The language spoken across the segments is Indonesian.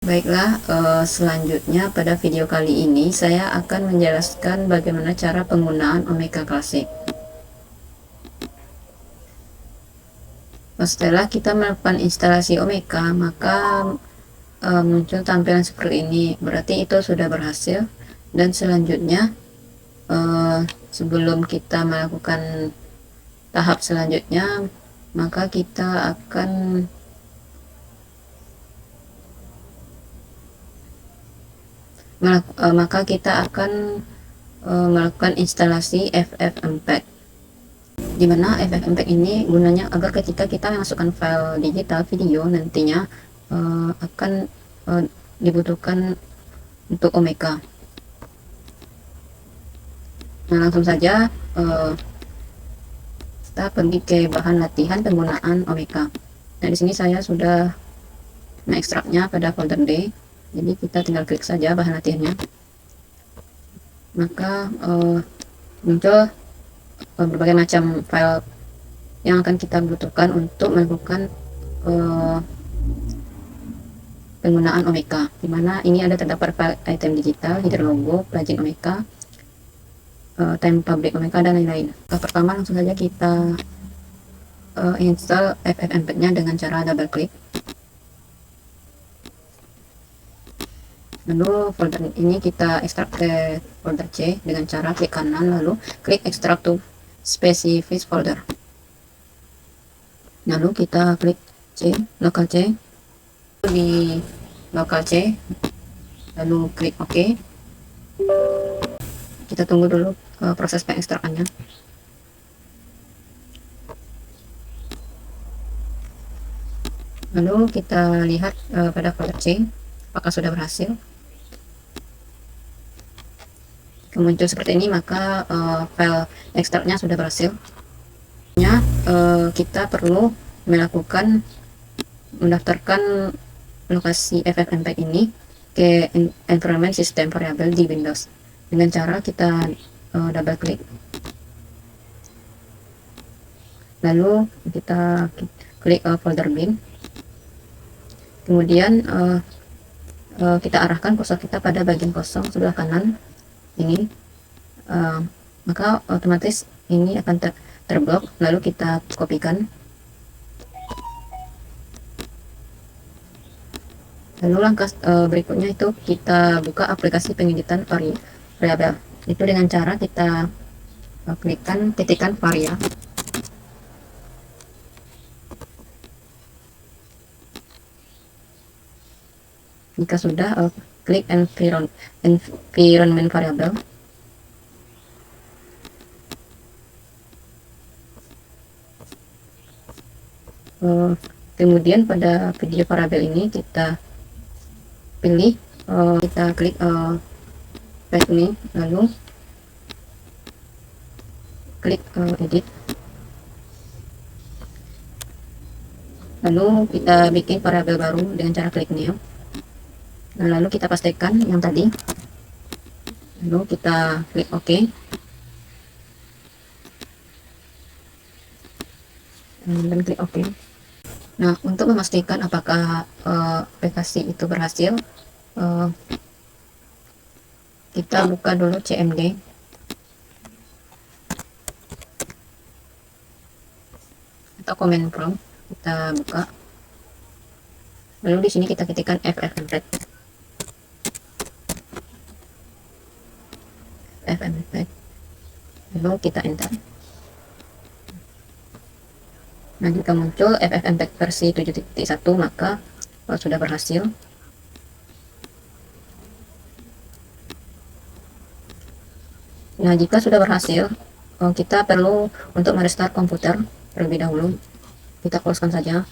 Baiklah, selanjutnya pada video kali ini saya akan menjelaskan bagaimana cara penggunaan Omeka Classic. Setelah kita melakukan instalasi Omeka, maka muncul tampilan seperti ini, berarti itu sudah berhasil. Dan selanjutnya, sebelum kita melakukan tahap selanjutnya, maka kita akan melakukan instalasi FFmpeg, di mana FFmpeg ini gunanya agar ketika kita masukkan file digital video nantinya akan dibutuhkan untuk Omeka. Nah, langsung saja kita pergi ke bahan latihan penggunaan Omeka. Nah, di sini saya sudah mengekstraknya pada folder D, jadi kita tinggal klik saja bahan latihannya, maka muncul berbagai macam file yang akan kita butuhkan untuk melakukan penggunaan Omeka, dimana ini ada terdapat file item digital, header logo, plugin Omeka, time public Omeka, dan lain-lain. Pertama langsung saja kita install FFmpeg-nya dengan cara double klik. Lalu folder ini kita ekstrak ke folder C dengan cara klik kanan lalu klik extract to specific folder. Lalu kita klik C, local C, di local C, lalu klik OK. Kita tunggu dulu proses pengekstrakannya. Lalu kita lihat pada folder C apakah sudah berhasil. Muncul seperti ini, maka file ekstraknya sudah berhasil. Kita perlu mendaftarkan lokasi FFmpeg ini ke environment system variable di Windows dengan cara kita double klik, lalu kita klik folder bin, kemudian kita arahkan kursor kita pada bagian kosong sebelah kanan ini, maka otomatis ini akan terblok. Lalu kita kopikan, lalu langkah berikutnya itu kita buka aplikasi pengeditan variabel, itu dengan cara kita ketikkan varia, jika sudah klik environment variable. Kemudian pada video variabel ini kita pilih, kita klik paste ini, lalu klik edit, lalu kita bikin variabel baru dengan cara klik new. Nah, lalu kita pastikan yang tadi, lalu kita klik OK, dan klik OK. Nah, untuk memastikan apakah aplikasi itu berhasil, kita buka dulu CMD, atau command prompt, kita buka, lalu di sini kita ketikkan FFmpeg, lalu kita enter. Nah, jika muncul FFmpeg versi 7.1 maka sudah berhasil. Nah, jika sudah berhasil, kita perlu untuk merestart komputer terlebih dahulu. Kita close-kan saja.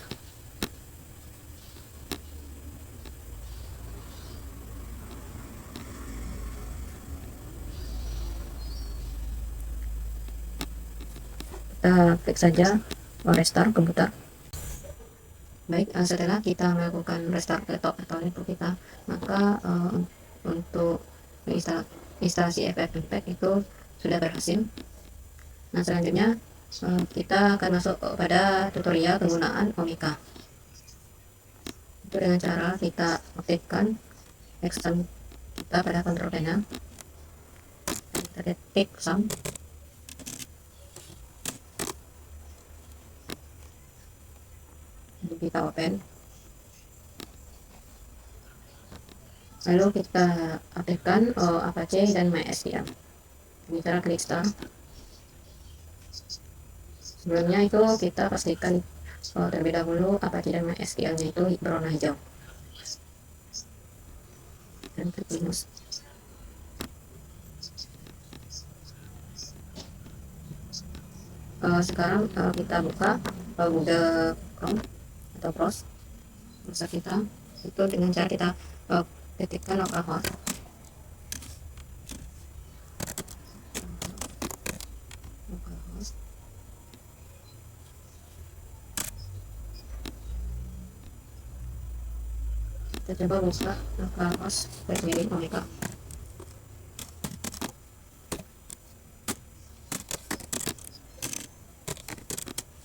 Kita klik saja restart komputer. Baik, setelah kita melakukan restart laptop atau laptop kita, maka untuk instalasi FFmpeg itu sudah berhasil. Nah, selanjutnya kita akan masuk pada tutorial penggunaan Omeka. Itu dengan cara kita aktifkan action kita pada control panel, kita ketik sum, lalu kita open, lalu kita aktifkan Apache dan MySQL dengan cara klik start. Sebelumnya itu kita pastikan terlebih dahulu Apache dan MySQL nya itu berwarna hijau, dan klik minus. Sekarang kita buka Google Chrome atau browse browser kita, itu dengan cara kita ketikkan localhost, kita coba buka localhost milik Omega.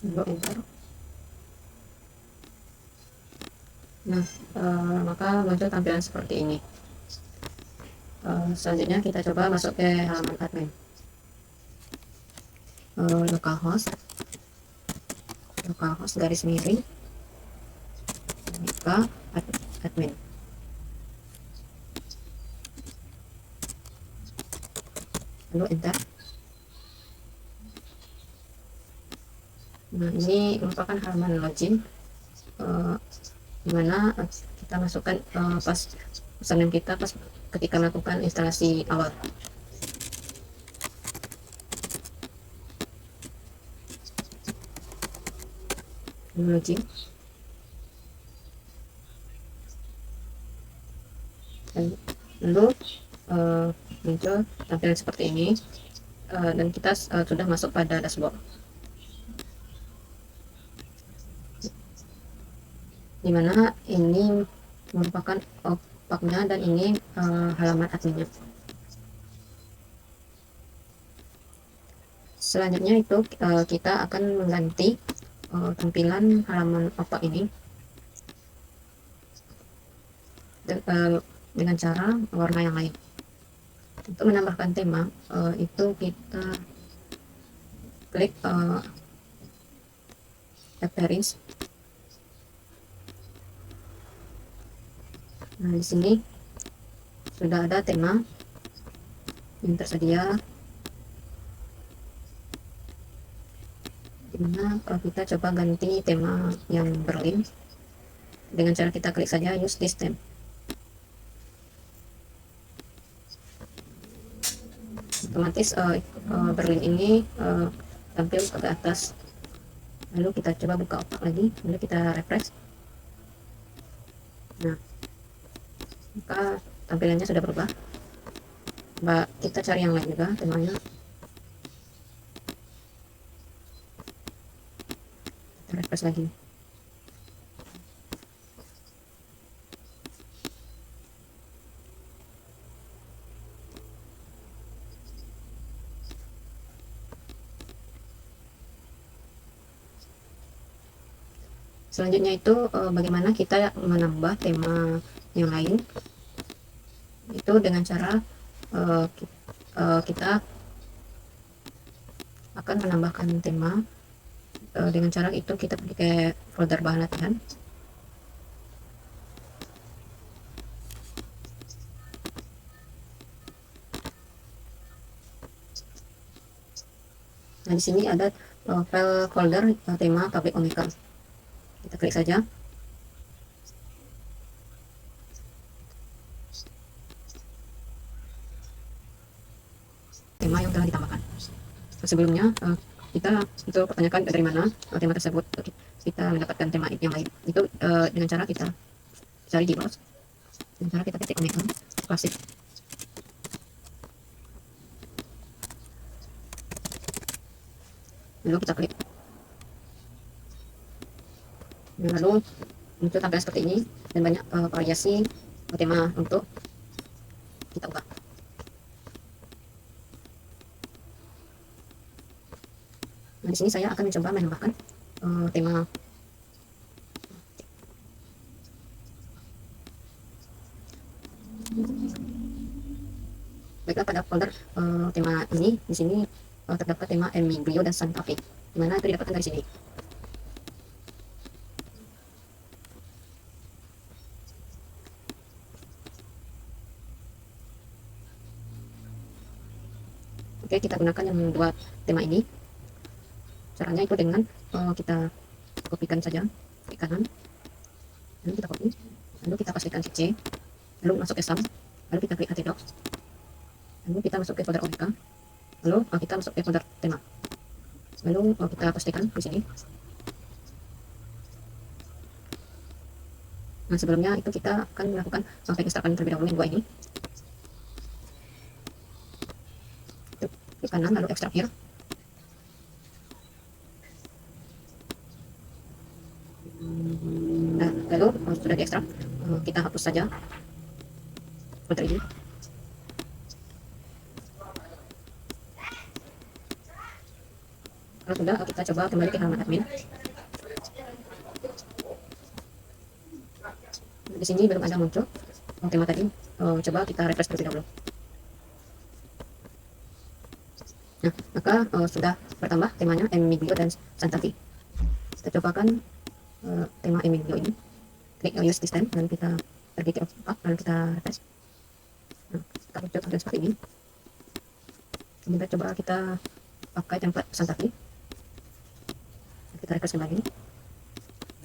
Lalu enter. Nah, maka muncul tampilan seperti ini. Selanjutnya kita coba masuk ke halaman admin. Localhost garis miring Omega admin. Lalu enter. Nah, ini merupakan halaman login, dimana kita masukkan pas username kita pas ketika melakukan instalasi awal. Login, lalu muncul tampilan seperti ini, dan kita sudah masuk pada dashboard, dimana ini merupakan opaknya dan ini halaman adminnya. Selanjutnya itu kita akan mengganti tampilan halaman opak ini dengan cara warna yang lain. Untuk menambahkan tema itu kita klik appearance. Nah, di sini sudah ada tema yang tersedia, dimana kita coba ganti tema yang Berlin dengan cara kita klik saja use this theme. Otomatis Berlin ini tampil ke atas. Lalu kita coba buka opak lagi, lalu kita refresh. Nah, maka tampilannya sudah berubah. Mbak, kita cari yang lain juga temanya. Kita refresh lagi. Selanjutnya itu bagaimana kita menambah tema yang lain, itu dengan cara kita akan menambahkan tema dengan cara itu kita pergi ke folder bahan latihan. Nah, di sini ada file folder tema public Omega. Kita klik saja. Tema yang telah ditambahkan. Sebelumnya kita itu pertanyakan dari mana tema tersebut. Kita mendapatkan tema yang lain itu dengan cara kita cari di browse, dengan cara kita ketik Omega klasik. Lalu kita klik, lalu muncul tampilan seperti ini dan banyak variasi tema untuk kita ubah. Nah, di sini saya akan mencoba menambahkan tema Kliklah pada folder tema ini. Di sini terdapat tema Emiglio dan Santa Fe, dimana itu didapatkan dari sini. Oke, kita gunakan yang membuat tema ini. Caranya itu dengan kita kopikan saja ke kanan, lalu kita copy, lalu kita pastikan C, lalu masuk ke sum, lalu kita klik htdocs, lalu kita masuk ke folder OMK, lalu kita masuk ke folder tema, lalu kita pastikan di sini. Nah, sebelumnya itu kita akan melakukan pengekstrakan terlebih dahulu yang dua ini. Klik kanan lalu ekstrak here. Nah, lalu sudah diekstrak, kita hapus saja folder ini. Kalau sudah, kita coba kembali ke halaman admin. Di sini belum ada muncul tema tadi. Coba kita refresh terlebih dahulu. Nah, maka sudah bertambah temanya Emiglio dan Santa Fe. Kita cobakan tema Emiglio ini. Klik use this time, lalu kita pergi ke up, lalu kita refresh. Nah, kita muncul tampilan seperti ini. Kemudian coba kita pakai template Santa Fe. Kita refresh kembali.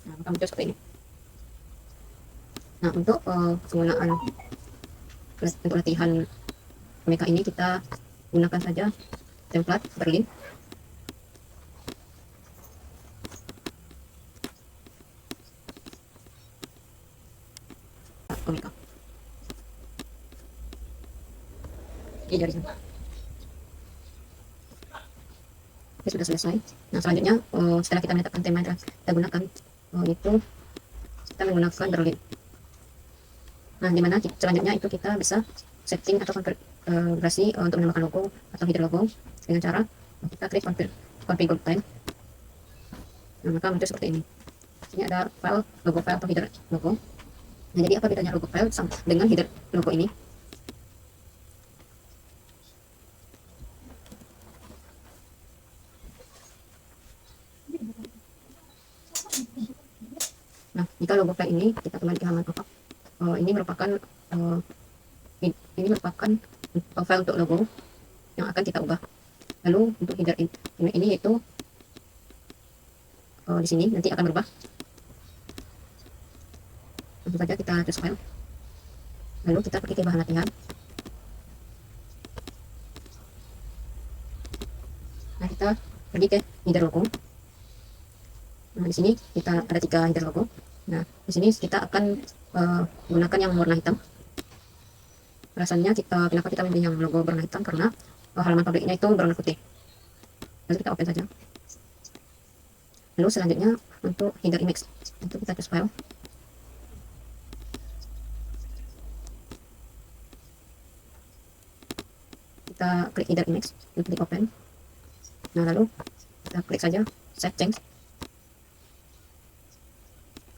Nah, maka muncul seperti ini. Nah, untuk penggunaan untuk latihan mereka ini kita gunakan saja template Berlin. Komika. Ini dari sana. Oke, sudah selesai. Nah, selanjutnya setelah kita menetapkan tema yang kita gunakan, itu kita menggunakan Berlin. Nah, dimana selanjutnya itu kita bisa setting atau konfigurasi untuk menambahkan logo atau header logo dengan cara kita klik configure time. Nah, maka muncul seperti ini. Ini ada file logo file atau header logo. Nah, jadi apa bedanya logo file dengan header logo ini? Nah, jika logo file ini kita kembali ke halaman pop-up, ini merupakan file untuk logo yang akan kita ubah. Lalu untuk header ini yaitu di sini nanti akan berubah. Langsung saja kita choose file, lalu kita pergi ke bahan latihan. Nah, kita pergi ke header logo. Nah, di sini kita ada 3 header logo. Nah, di sini kita akan gunakan yang warna hitam. Alasannya kenapa kita memilih yang logo berwarna hitam, karena halaman pabriknya itu berwarna putih. Lalu kita open saja. Lalu selanjutnya untuk header image, itu kita choose file. Kita klik header image, lalu klik open. Nah, lalu kita klik saja save change.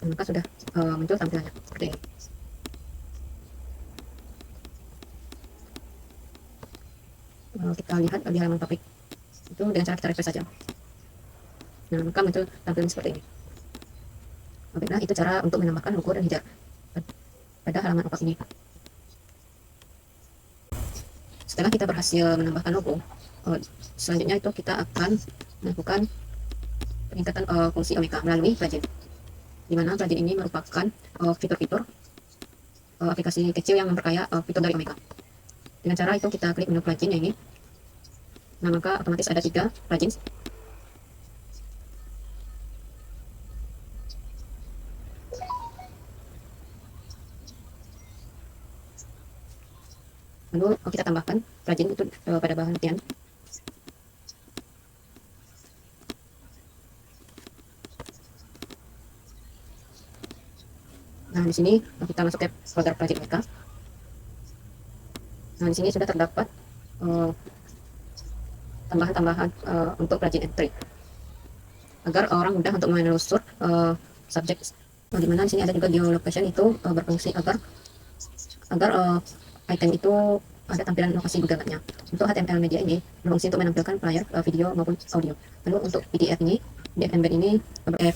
Nah, maka sudah muncul tampilannya seperti ini. Kita lihat di halaman topik itu dengan cara kita refresh saja. Nah, maka muncul tampilan seperti ini. Baiklah, itu cara untuk menambahkan logo dan header pada halaman pop-up ini. Setelah kita berhasil menambahkan logo, selanjutnya itu kita akan melakukan peningkatan fungsi Omeka melalui plugin, di mana plugin ini merupakan fitur-fitur aplikasi kecil yang memperkaya fitur dari Omeka. Dengan cara itu kita klik menu plugin yang ini. Nah, maka otomatis ada 3 plugin. Lalu kita tambahkan plugin itu pada bahan latihan. Nah, di sini kita masuk ke folder plugin mereka. Nah, di sini sudah terdapat tambahan-tambahan untuk plugin entry agar orang mudah untuk menelusur subjek. Nah, dimana di sini ada juga geolocation, itu berfungsi agar item itu ada tampilan lokasi Google Map-nya. Untuk HTML media ini berfungsi untuk menampilkan player video maupun audio. Lalu untuk PDF ini, PDF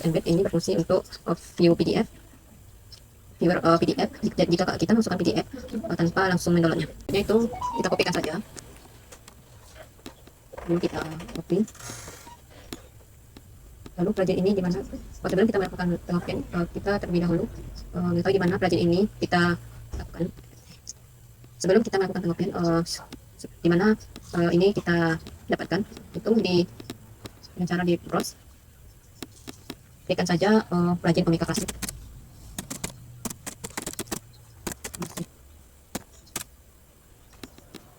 embed ini berfungsi untuk view PDF, viewer PDF jika kita masukkan PDF tanpa langsung mendownloadnya. Itu kita kopikan saja. Lalu kita copy. Lalu plugin ini dimana? Sebelum kita melakukan pengopian, kita terlebih dahulu mengetahui di mana plugin ini kita lakukan. Sebelum kita melakukan pengopian, di mana ini kita dapatkan, itu dengan cara di browse, klikkan saja plugin Omeka Classic.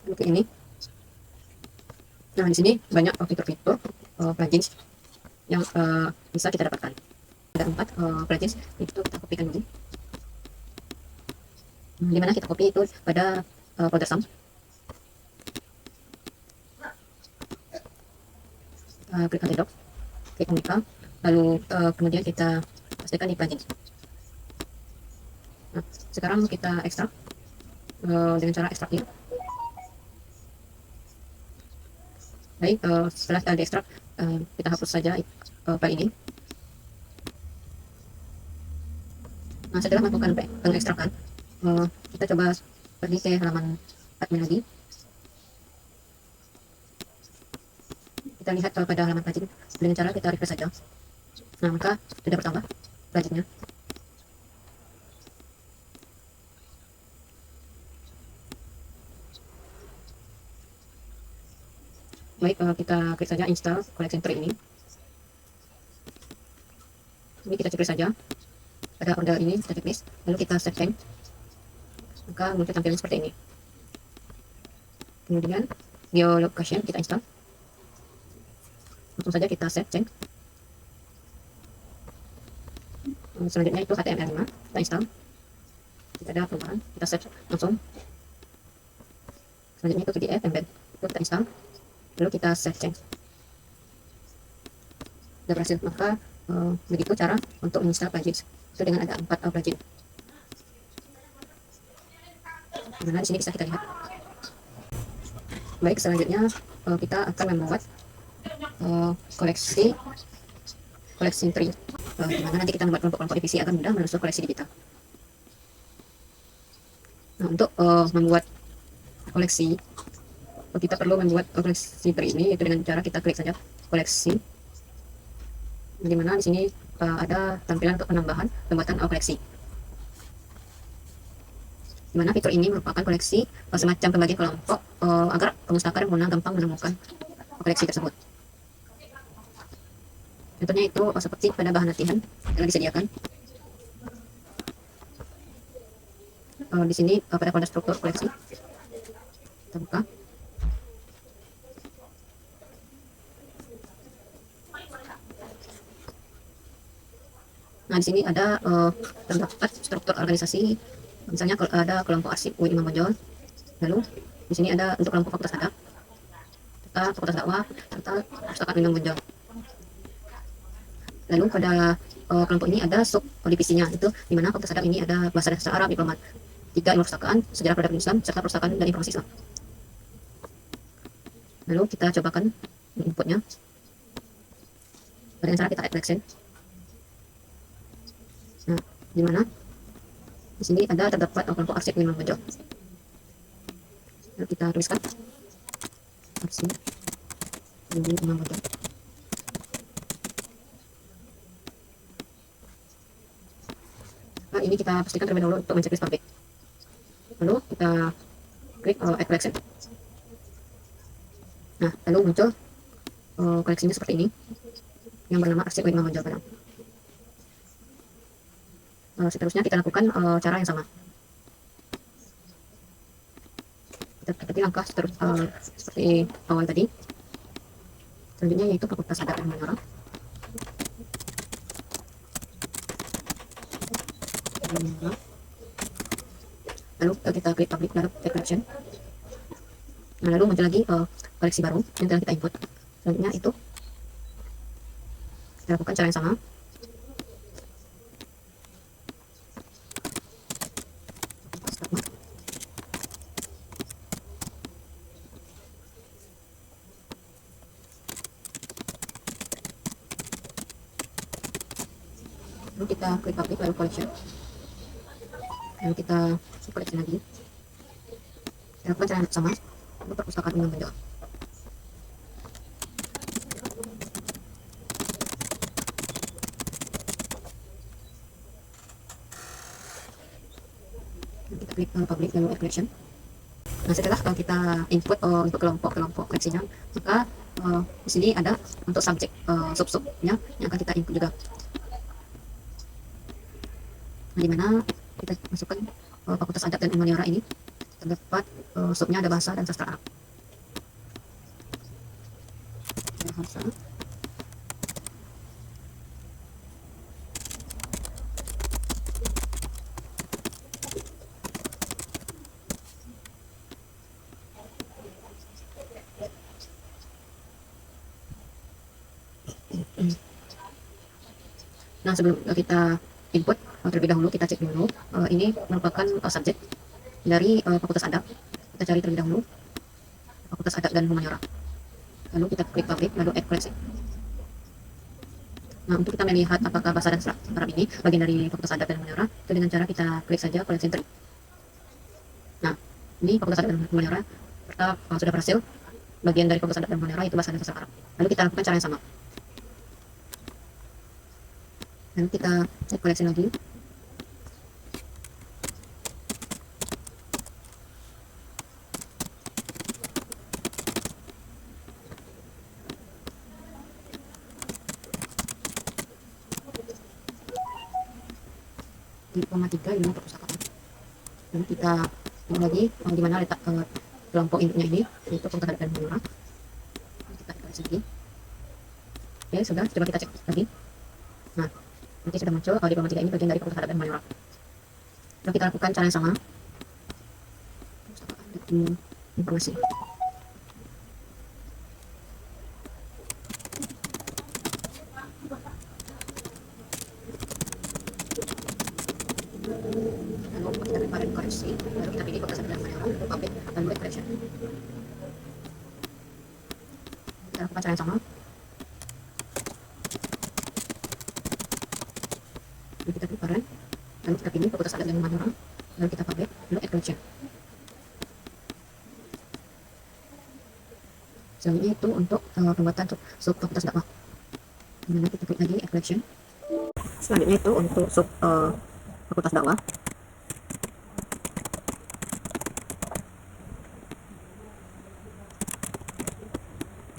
Lalu ke ini. Nah, di sini banyak fitur-fitur plugin yang bisa kita dapatkan. Ada 4 plugins, itu kita kopikan dulu. Dimana kita copy itu pada folder sum. Klik on doc, klik Omeka, lalu kemudian kita pastikan di plugin. Nah, sekarang kita ekstrak dengan cara ekstrak here. Baik, setelah diekstrak, kita hapus saja file ini. Nah, setelah melakukan pengekstrakan, kita coba pergi ke halaman admin lagi. Kita lihat pada halaman plugin dengan cara kita refresh saja. Nah, maka sudah bertambah pluginnya. Baik, kita klik saja install collection tree ini. Ini kita checklist saja. Pada order ini kita checklist, lalu kita save change. Maka muncul tampilan seperti ini. Kemudian geolocation kita install. Langsung saja kita save change. Selanjutnya itu HTML5 kita install. Tidak ada perubahan, kita save langsung. Selanjutnya itu PDF embed, itu kita install. Lalu kita save change. Sudah berhasil. Maka begitu cara untuk menginstal plugin itu dengan ada 4 plugin. Dimana di sini bisa kita lihat. Baik, selanjutnya kita akan membuat koleksi tree, dimana nanti kita membuat kelompok-kelompok divisi agar mudah menelusuri koleksi di kita. Nah, untuk membuat koleksi, kita perlu membuat koleksi tree ini, yaitu dengan cara kita klik saja koleksi, dimana di sini ada tampilan untuk penambahan pembuatan koleksi, dimana fitur ini merupakan koleksi semacam pembagian kelompok agar pemustakar yang gampang menemukan koleksi tersebut. Contohnya itu seperti pada bahan latihan yang disediakan. Di sini pada folder struktur koleksi kita buka. Nah, di sini ada terdapat struktur organisasi. Misalnya ada kelompok arsip UI Imam Bonjol. Lalu di sini ada untuk kelompok fakultas adab, serta fakultas dakwah, serta perpustakaan Imam Bonjol. Lalu pada kelompok ini ada sub divisinya, itu dimana fakultas adab ini ada bahasa Arab, diplomat, 3 ilmu perpustakaan, sejarah peradaban Islam, serta perpustakaan dan informasi Islam. Lalu kita cobakan inputnya dengan cara kita add collection. Nah, dimana di sini ada terdapat kelompok arsip Imam Bonjol. Lalu kita tuliskan arsip Imam Bonjol. Nah, ini kita pastikan terlebih dahulu untuk menceklis pabrik. Lalu kita klik add collection. Nah, lalu muncul koleksinya seperti ini yang bernama arsip Imam Bonjol Padang. Seterusnya kita lakukan cara yang sama. Kita ikuti langkah seperti awal tadi. Selanjutnya yaitu fakultas adab dan humaniora. Lalu kita klik public, lalu add collection. Nah, lalu muncul lagi koleksi baru yang telah kita input. Selanjutnya itu kita lakukan cara yang sama. Lalu kita klik public lalu collection, lalu kita collection lagi. Kita lakukan cara yang sama untuk perpustakaan umum Benjolan. Kita klik public lalu add collection. Nah, setelah kita input untuk kelompok koleksinya, maka di sini ada untuk subjek sub-subnya yang akan kita input juga. Nah, di mana kita masukkan Fakultas Adat dan Humaniora ini terdapat subnya ada bahasa dan sastra Arab. Bahasa. Nah, sebelum kita input terlebih dahulu kita cek dulu ini merupakan subjek dari Fakultas Adat. Kita cari terlebih dahulu Fakultas Adat dan Humaniora, lalu kita klik public lalu add collection. Nah, untuk kita melihat apakah bahasa dan sastra Arab ini bagian dari Fakultas Adat dan Humaniora, itu dengan cara kita klik saja collection tree. Nah, ini Fakultas Adat dan Humaniora kita sudah berhasil bagian dari Fakultas Adat dan Humaniora itu bahasa dan sastra Arab. Lalu kita lakukan cara yang sama. Lalu kita cek collection lagi. Di 3 ini perpustakaan. Lalu kita ini lagi di mana letak kelompok induknya ini, yaitu Fakultas Adat dan Humaniora. Kita collection lagi. Oke, sudah. Coba kita cek lagi. Nah, nanti sudah muncul di 3 ini bagian dari Fakultas Adat dan Humaniora. Lalu kita lakukan cara yang sama. Informasi. Lalu kita prepare koreksi, lalu kita pilih Fakultas Adat dan Humaniora, lalu public, lalu add collection. Kita lakukan cara yang sama. Lalu kita prepare, lalu kita pilih Fakultas Adat dan Humaniora, lalu kita public, lalu add collection. Selanjutnya itu untuk pembuatan sub fakultas dakwah. Dimana kita klik lagi add collection. Selanjutnya itu untuk sub fakultas dakwah.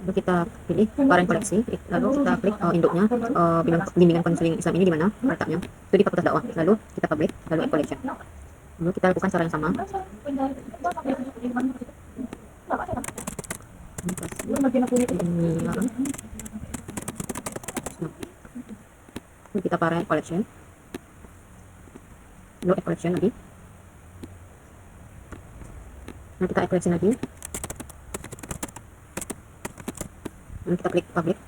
Lalu kita pilih parent koleksi, lalu kita klik induknya bimbingan konseling Islam ini di mana letaknya, itu di fakultas dakwah. Lalu kita publish, lalu add collection. Lalu kita lakukan cara yang sama. Lalu kita parent collection, lalu add collection lagi. Lalu kita add collection lagi. Lalu kita klik public.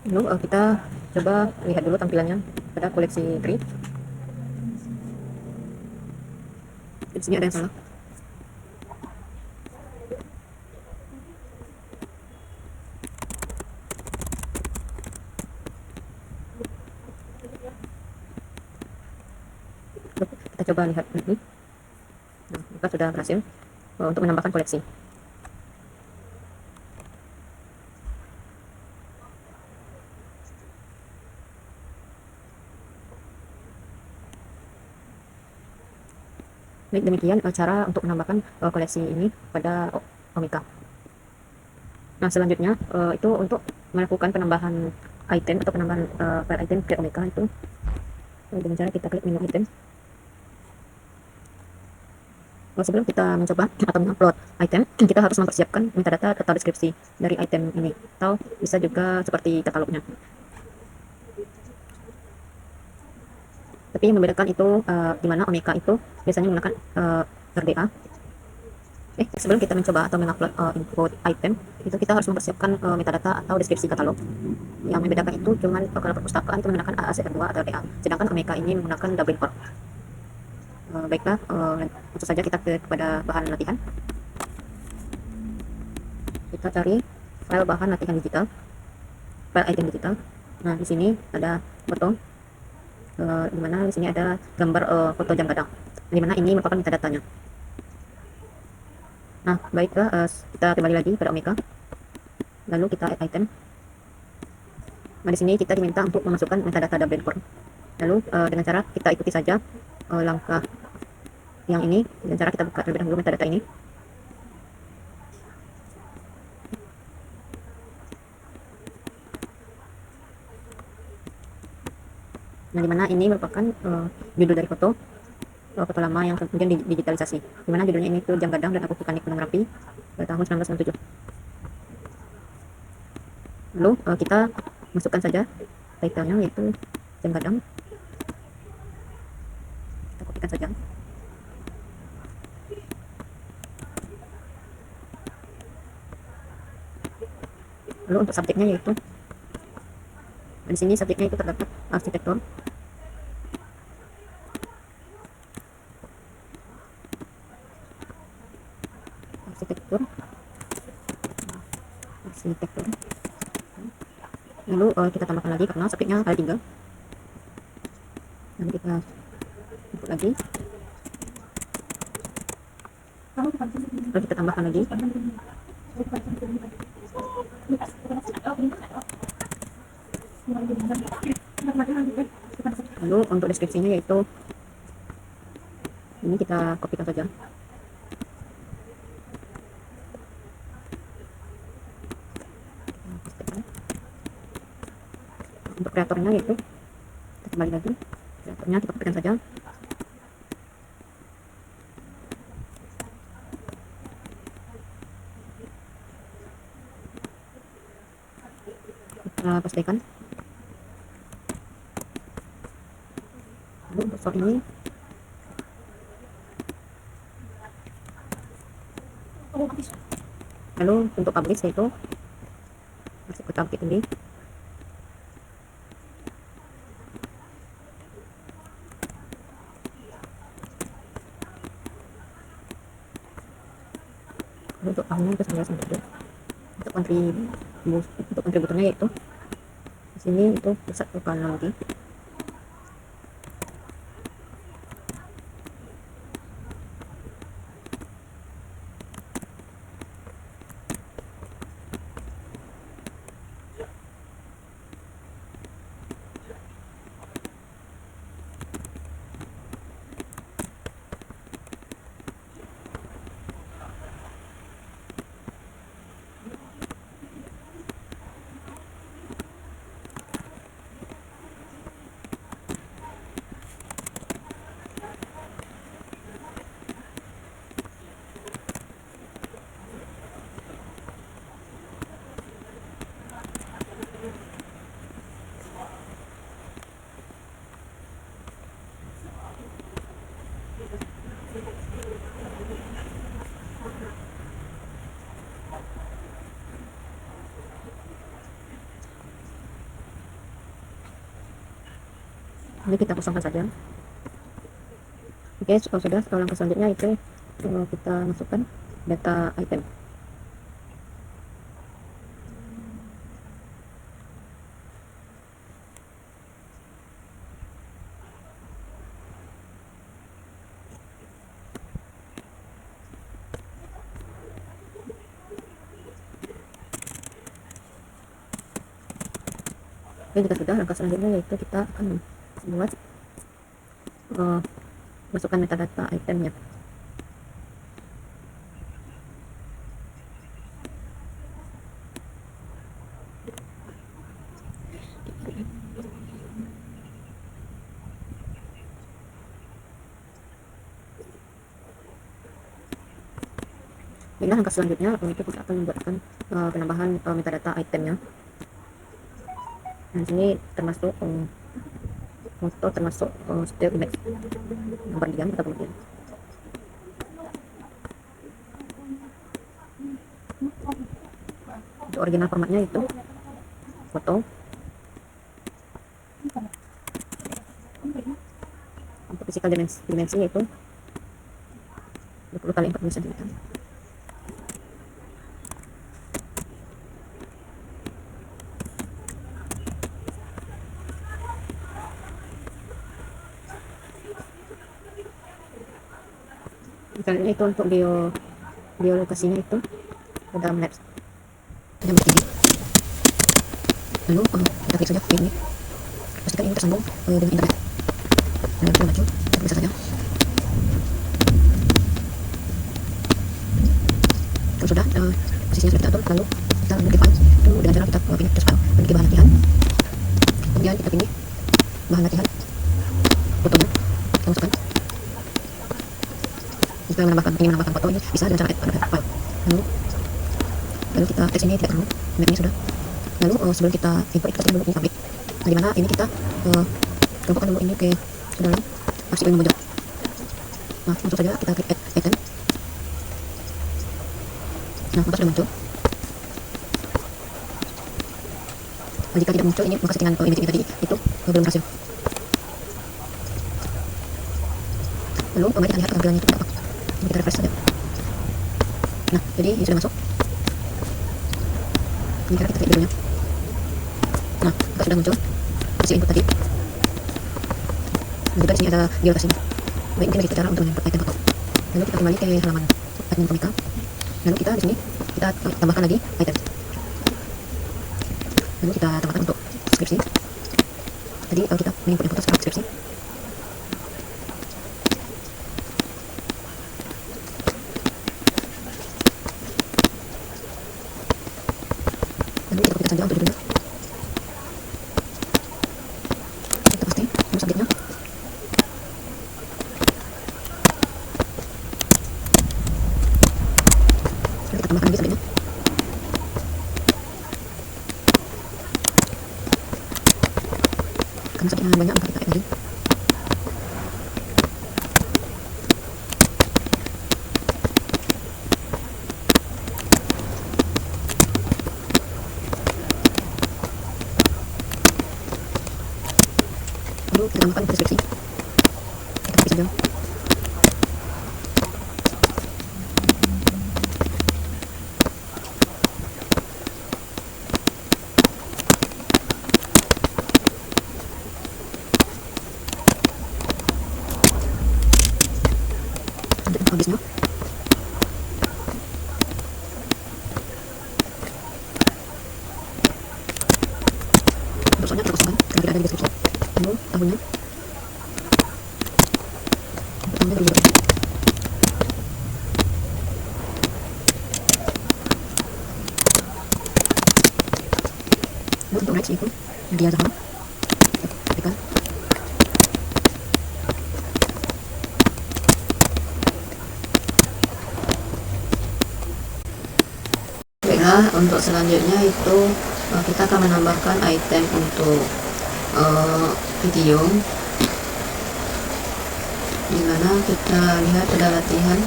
Lalu kita coba lihat dulu tampilannya pada koleksi tree. Di sini ada yang salah. Lalu kita coba lihat ini. Nah, maka sudah berhasil untuk menambahkan koleksi. Baik, demikian cara untuk menambahkan koleksi ini pada Omeka. Nah, selanjutnya itu untuk melakukan penambahan item atau penambahan file item ke Omeka itu dengan cara kita klik menu item. Sebelum kita mencoba atau mengupload item, kita harus mempersiapkan metadata atau deskripsi dari item ini, atau bisa juga seperti katalognya. Tapi yang membedakan itu di mana Omeka itu biasanya menggunakan RDA. Sebelum kita mencoba atau mengupload info item, itu kita harus mempersiapkan metadata atau deskripsi katalog. Yang membedakan itu cuma kalau perpustakaan itu menggunakan AACR2 atau RDA, sedangkan Omeka ini menggunakan double import. Baiklah, langsung saja kita kepada bahan latihan. Kita cari file bahan latihan digital, file item digital. Nah, di sini ada foto, di mana di sini ada gambar foto jam gadang, di mana ini merupakan metadatanya. Nah, baiklah, kita kembali lagi pada Omeka, lalu kita add item. Nah, di sini kita diminta untuk memasukkan metadata double import. Lalu dengan cara kita ikuti saja langkah yang ini, dengan cara kita buka terlebih dahulu metadata ini. Nah, dimana ini merupakan judul dari foto lama yang kemudian digitalisasi, dimana judulnya ini tuh jam gadang dan aku vulkanik gunung Merapi pada tahun 1997. Lalu kita masukkan saja title-nya, yaitu jam gadang. Kita kopikan saja. Lalu untuk subjeknya yaitu di sini subjeknya itu terdapat arsitektur. Lalu kita tambahkan lagi karena subjeknya ada 3. Lalu kita input lagi. Lalu kita tambahkan lagi. Lalu untuk deskripsinya yaitu ini kita kopikan saja. Untuk kreatornya yaitu kita kembali lagi, kreatornya kita kopikan saja. Kita pastikan. Lalu untuk sort ini lalu untuk publish yaitu masuk ke tab ini. Untuk tahunnya itu 1997. Untuk kontributornya yaitu di sini itu pusat vulkanologi. Ini kita kosongkan saja. Oke, kalau sudah, langkah selanjutnya itu kita masukkan data item. Oke, jika sudah, langkah selanjutnya yaitu kita akan membuat masukkan metadata itemnya. Baiklah, langkah selanjutnya itu kita akan membuatkan penambahan metadata itemnya. Nah, sini termasuk foto, termasuk still image, gambar diam atau kemudian. Untuk original formatnya itu foto. Untuk physical dimensinya itu 20 kali 40 cm. Misalnya itu untuk biolokasinya itu ada maps ada begini. Lalu kita klik saja ini, pastikan ini tersambung dengan internet. Lalu kita maju, kita bisa saja. Kalau sudah posisinya sudah kita atur, lalu kita modify itu dengan cara kita pilih terus file, pilih bahan latihan, kemudian kita pilih bahan latihan fotonya, kita masukkan. Jika ingin menambahkan foto ini bisa dengan cara add file. Lalu kita teks ini tidak perlu, mapnya sudah. Lalu sebelum kita import, kita dulu ini pabrik. Nah, dimana ini kita kelompokkan dulu ini ke dalam arsip ilmu pojok. Nah, langsung saja kita klik add item. Nah, maka sudah muncul. Nah, jika tidak muncul ini, maka settingan image ini tadi itu belum berhasil. Lalu mari kita lihat tampilannya itu apa. Kita refresh saja. Nah, jadi ini sudah masuk. Ini cara kita klik dulunya. Nah, maka sudah muncul hasil input tadi. Dan juga di sini ada geolokasinya. Baik, mungkin kita cara untuk mengimport item foto. Lalu kita kembali ke halaman admin komika. Lalu kita di sini kita tambahkan lagi item. Lalu kita tambahkan untuk deskripsi. Tadi kalau kita mengimport foto sekarang deskripsi. Lalu kita copy saja untuk judulnya. Kita paste nama subjeknya. Lalu kita tambahkan lagi subjeknya. Karena subjeknya banyak, maka kita add lagi. Lalu kita tambahkan deskripsi. Kita copy saja. Untuk habisnya. Untuk soalnya kita kosongkan karena tidak ada di deskripsi. Lalu tahunnya. Untuk tahunnya 2020. Lalu untuk rights itu Nadia Zahra. Kita ketikkan. Baiklah, untuk selanjutnya itu kita akan menambahkan item untuk video, dimana kita lihat ada latihan.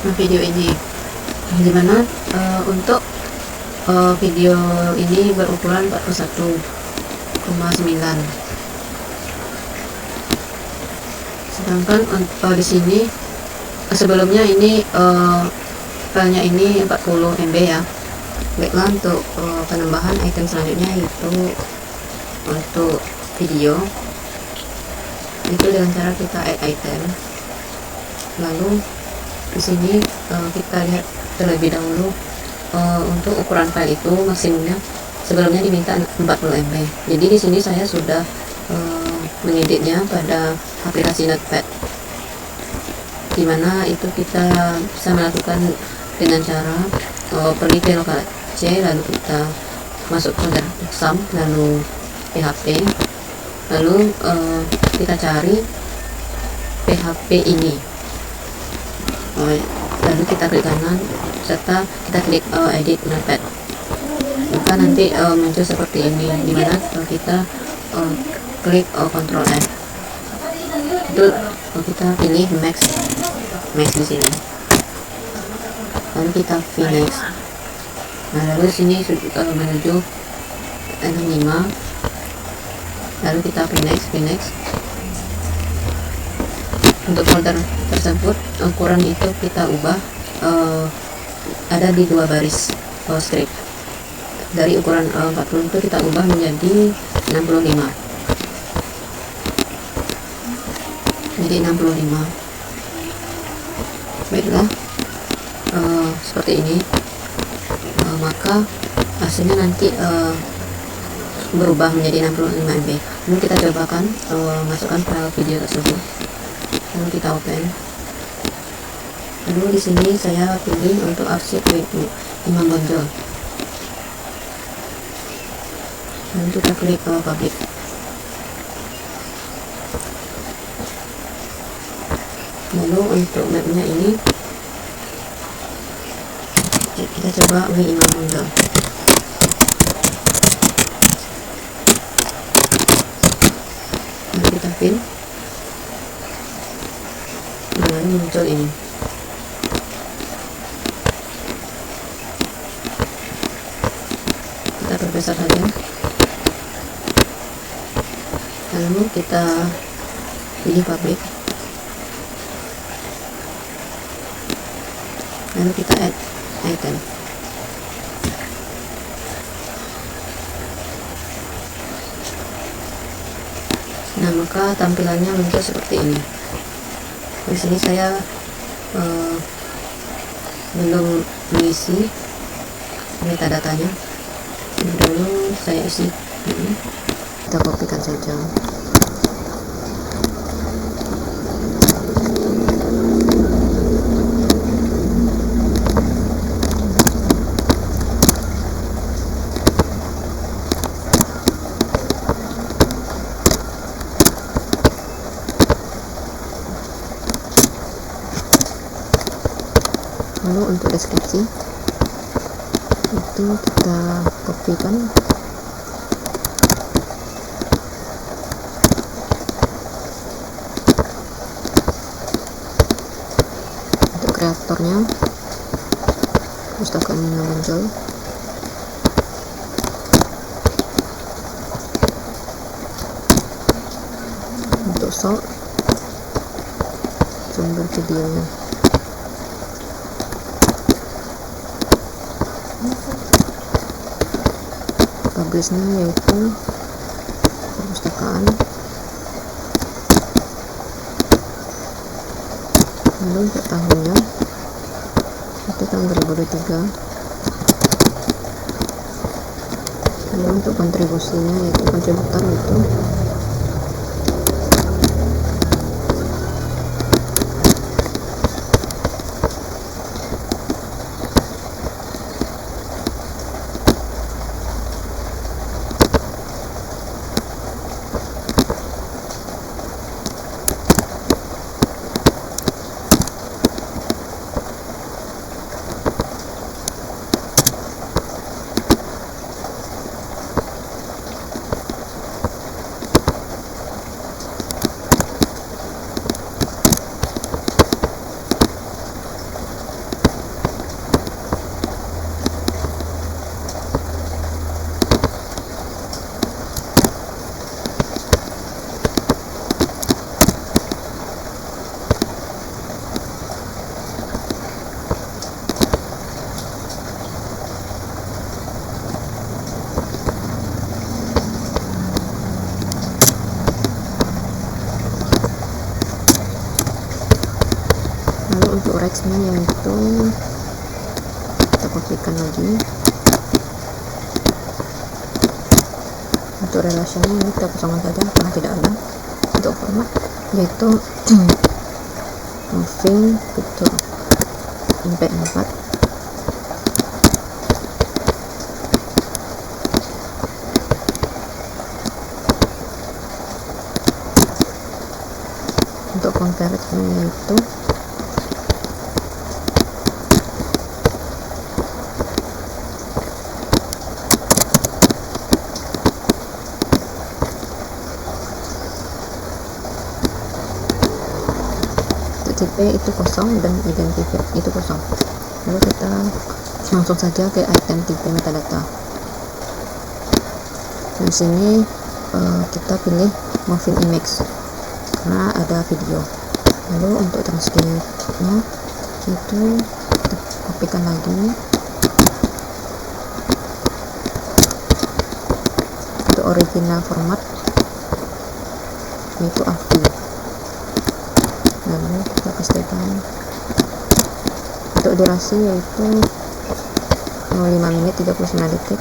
Nah, video ini dimana untuk video ini berukuran 41,9, sedangkan di sini sebelumnya ini filenya ini 40 MB ya. Baiklah, untuk penambahan item selanjutnya itu untuk video itu dengan cara kita add item. Lalu di sini kita lihat terlebih dahulu untuk ukuran file itu maksimumnya sebelumnya diminta 40 MB. Jadi di sini saya sudah mengeditnya pada aplikasi Notepad, dimana itu kita bisa melakukan dengan cara pergi ke lokal C, lalu kita masuk folder exam, lalu PHP, lalu kita cari PHP ini, lalu kita klik kanan serta kita klik edit notepad, maka nanti muncul seperti ini, dimana kita klik Ctrl F, itu kita pilih max di sini, lalu kita finish. Nah, lalu di sini menuju 65, lalu kita finish. Untuk folder tersebut ukuran itu kita ubah ada di 2 baris script, dari ukuran 40 itu kita ubah menjadi 65, baiklah. Seperti ini, maka hasilnya nanti berubah menjadi 65 MB. Lalu kita cobakan masukkan file video tersebut, lalu kita open. Lalu di sini saya pilih untuk arsip Imam Bonjol, lalu kita klik public. Lalu untuk mapnya ini kita coba Imam Bonjol. Lalu kita fill, lalu muncul ini. Kita perbesar saja, lalu kita pilih public, lalu kita add item. Nah, maka tampilannya muncul seperti ini. Di sini saya belum mengisi metadatanya, dulu saya isi ini. Kita kopikan saja. Lalu untuk deskripsi itu kita kopikan, untuk kreatornya Pustaka Imam Bonjol, untuk source sumber videonya, publishnya yaitu perpustakaan, lalu untuk tahunnya itu tahun 2023, lalu untuk kontribusinya yaitu kontributor itu untuk rex-nya yaitu kita kopikan lagi, untuk relasinya ini kita kosongkan saja karena tidak ada. Untuk format yaitu moving picture MP4, convertnya yaitu tipe itu kosong dan identifier itu kosong. Lalu kita langsung saja ke item tipe metadata. Di sini kita pilih moving image karena ada video. Lalu untuk transkripnya itu kita kopikan lagi. Untuk original format yaitu AVI. Lalu kita pastikan untuk durasi yaitu 5 menit 39 detik.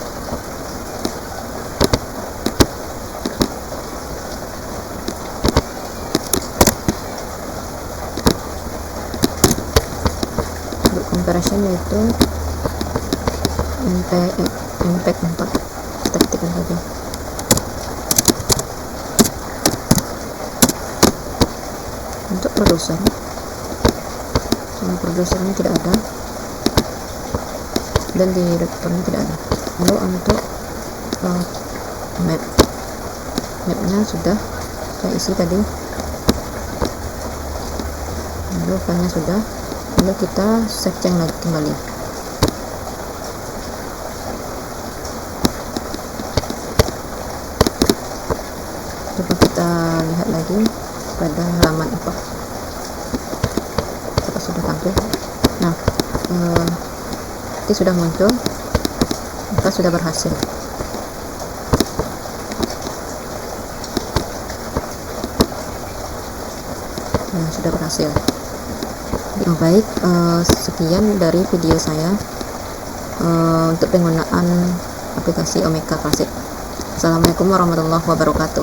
Untuk comparison yaitu MPEG 4, kita ketikkan saja. Untuk produser, produsernya tidak ada dan di rektornya tidak ada. Lalu untuk mapnya sudah saya isi tadi, lalu filenya sudah. Lalu kita save change lagi kembali. Coba kita lihat lagi pada halaman apa sudah tampil. Nah, ini sudah muncul, maka sudah berhasil. Nah, sudah berhasil. Baik, sekian dari video saya untuk penggunaan aplikasi Omeka Classic. Assalamualaikum warahmatullahi wabarakatuh.